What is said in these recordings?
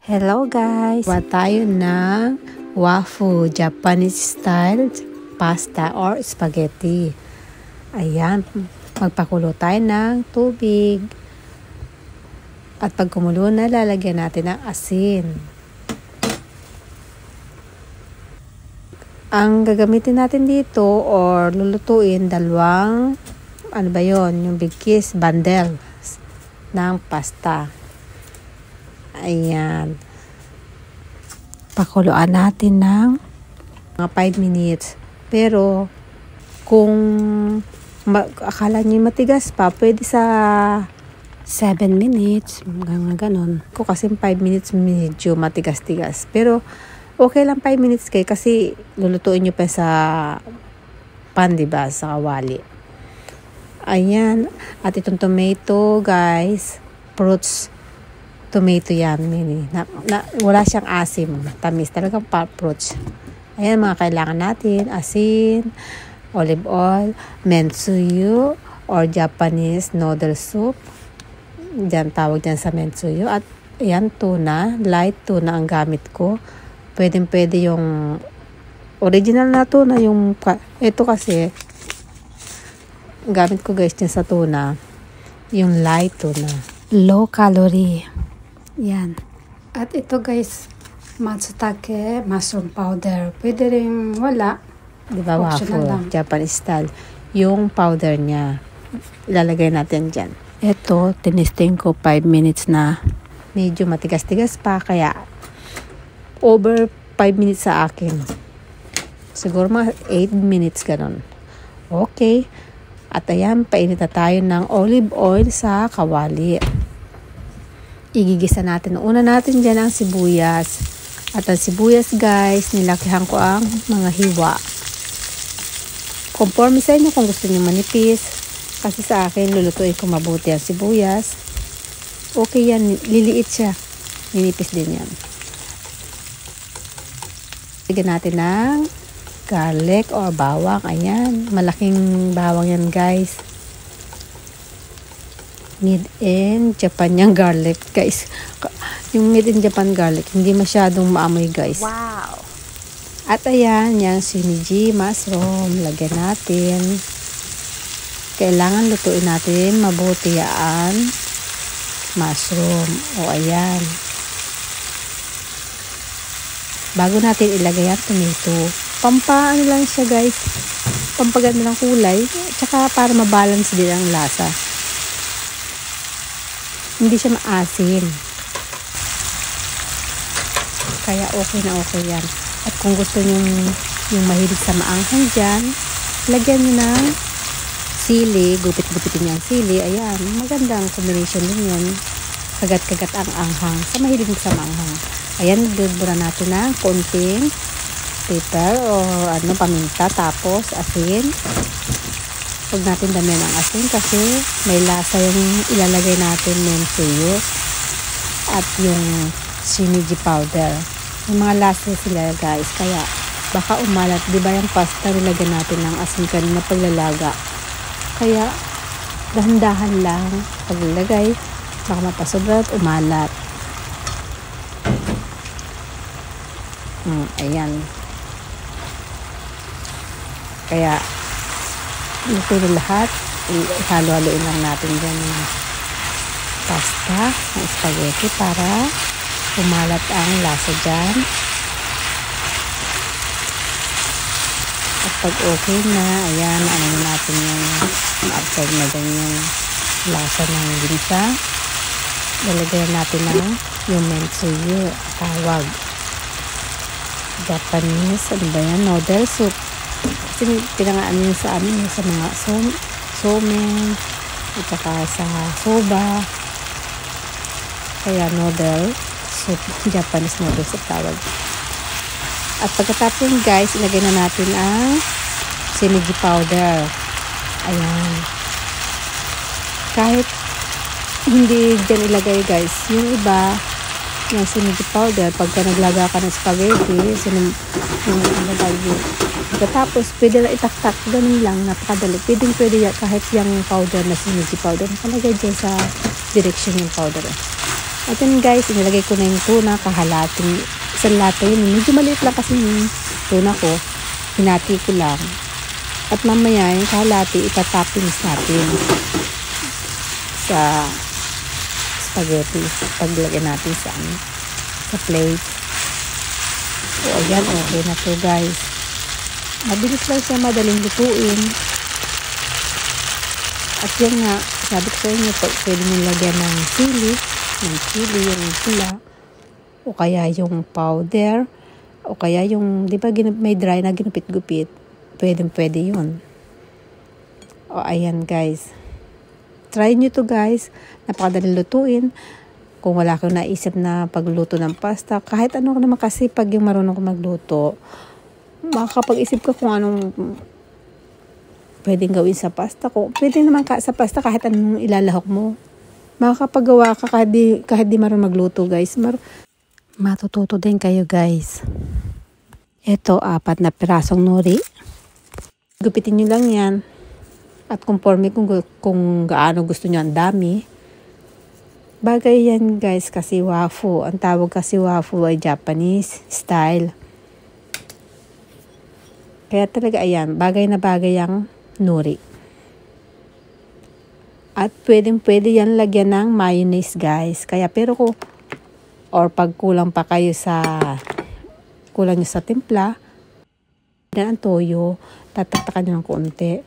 Hello guys! Gawa tayo ng wafu Japanese style pasta or spaghetti. Ayan, magpakulo tayo ng tubig. At pag kumulo na, lalagyan natin ng asin. Ang gagamitin natin dito or lulutuin, dalawang, yung big kiss bundle ng pasta. Ayan. Pakuluan natin ng mga 5 minutes. Pero, kung akala nyo matigas pa, pwede sa 7 minutes. Ganon. Kung kasi 5 minutes, medyo matigas-tigas. Pero, okay lang 5 minutes kayo kasi lulutuin nyo pa sa pan, diba? Sa kawali. Ayan. At itong tomato, guys, fruits, tomato yan, mini. Wala siyang asim. Tamis. Talagang fruits. Ayan, mga kailangan natin. Asin, olive oil, mentsuyu, or Japanese noodle soup. Diyan, tawag dyan sa mentsuyu. At ayan, tuna. Light tuna ang gamit ko. Pwede yung original na tuna. Ito kasi, gamit ko guys dyan sa tuna. Yung light tuna. Low calorie. Yan. At ito guys, matsutake mushroom powder. Pwede rin wala. Diba waffle, Japanese style. Yung powder niya, ilalagay natin dyan. Ito, tinisting ko 5 minutes na. Medyo matigas-tigas pa, kaya over 5 minutes sa akin. Siguro mga 8 minutes ganon. Okay. At ayan, painit na tayo ng olive oil sa kawali. Igigisa natin. Una natin dyan ang sibuyas. At ang sibuyas guys, nilakihan ko ang mga hiwa. Conforme sa inyo kung gusto nyo manipis. Kasi sa akin, lulutuin ko mabuti ang sibuyas. Okay yan, liliit siya. Ninipis din yan. Lagyan natin ng garlic or bawang. Ayan, malaking bawang yan guys. Made in Japan yung garlic guys. Yung made in Japan garlic, hindi masyadong maamoy guys. Wow! At ayan, yung shinichi mushroom. Lagyan natin. Kailangan lutuin natin mabuti yan mushroom. O ayan. Bago natin ilagay ang tomato. Pampaano lang siya guys. Pampaganda ng kulay. Tsaka para mabalance din ang lasa. Hindi siya maasim. Kaya okay na okay yan. At kung gusto nyo yung mahilig sa maanghang dyan, lagyan nyo ng sili. Gupit-gupitin yung sili. Ayan. Magandang combination din yan. Kagat-kagat ang anghang. Sa mahilig sa maanghang. Ayan. Nagdudura natin ng konting pepper o paminta. Tapos asin. Huwag natin damihan ang asin kasi may lasa yung ilalagay natin mentsuyu at yung shinichi powder. Yung mga lasa sila guys. Kaya baka umalat. Diba yung pasta nilagyan natin ng asin kanina paglalaga. Kaya dahan-dahan lang paglalagay. Baka mapasobra at umalat. Ayan. Kaya ito na lahat. Ihalo-haloin lang natin dyan yung pasta, ng spaghetti para umalat ang lasa dyan. At pag okay na, ayan, ano natin yung ma-absorb na dyan yung lasa ng ginisa. Lalagyan natin ng yung mentsuyu, tawag. Japanese, noodle soup. Kasi pinangaan nyo sa amin sa mga somen at saka sa soba. Kaya noodle soup, Japanese noodle soup tawag. At pagkatapos guys, ilagay na natin ang shinichi powder. Ayan. Kahit hindi dyan ilagay guys, yung iba yung shinichi powder, pagka naglaga ka ng spaghetti, tapos pwede na itaktak, ganun lang, napakadali. Pwede kahit yung powder na shinichi powder, nakalagay dyan sa direction yung powder. At yun guys, inilagay ko na yung tuna, kahalating isang lata yun. Medyo maliit lang kasi yung tuna ko. Hinati ko lang. At mamaya yung kahalati, itatoppings natin sa spaghetti. Paglagay natin sa plate. So ayan, okay na to guys. Mabilis lang siya, madaling lutuin. At yan nga, sabi ko sa inyo, pwede nyo lagyan ng chili yung pula, o kaya yung powder, o kaya yung, di ba may dry na ginupit-gupit, pwede yun. O ayan guys, try nyo to guys, napakadaling lutuin. Kung wala kang naisip na pagluto ng pasta, kahit ano naman kasi pag yung marunong ko magluto, makakapag-isip ka kung anong pwedeng gawin sa pasta. Kung pwede naman sa pasta kahit anong ilalahok mo, makakapagawa ka kahit di marunong magluto guys. Matututo din kayo guys. Ito, 4 na pirasong nori. Gupitin nyo lang yan. At conforme kung gaano gusto nyo, ang dami. Bagay yan guys kasi wafu. Ang tawag kasi wafu ay Japanese style. Kaya talaga ayan, bagay na bagay ang nori. At pwede yan lagyan ng mayonnaise guys. Kaya or pag kulang pa kayo kulang nyo sa timpla, dan ang toyo, tataktakan nyo ng konti.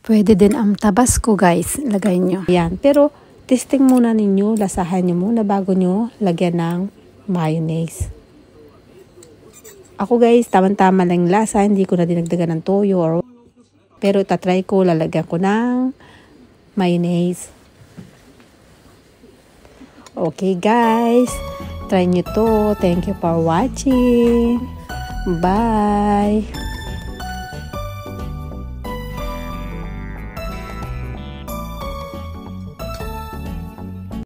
Pwede din ang tabasco guys, lagay nyo. Yan, pero testing muna ninyo, lasahan nyo muna bago nyo lagyan ng mayonnaise. Ako guys, tamang-tama lang lasa, hindi ko na dinagdagan ng toyo. Pero itatry ko, lalagyan ko ng mayonnaise. Okay guys, try nyo to. Thank you for watching. Bye!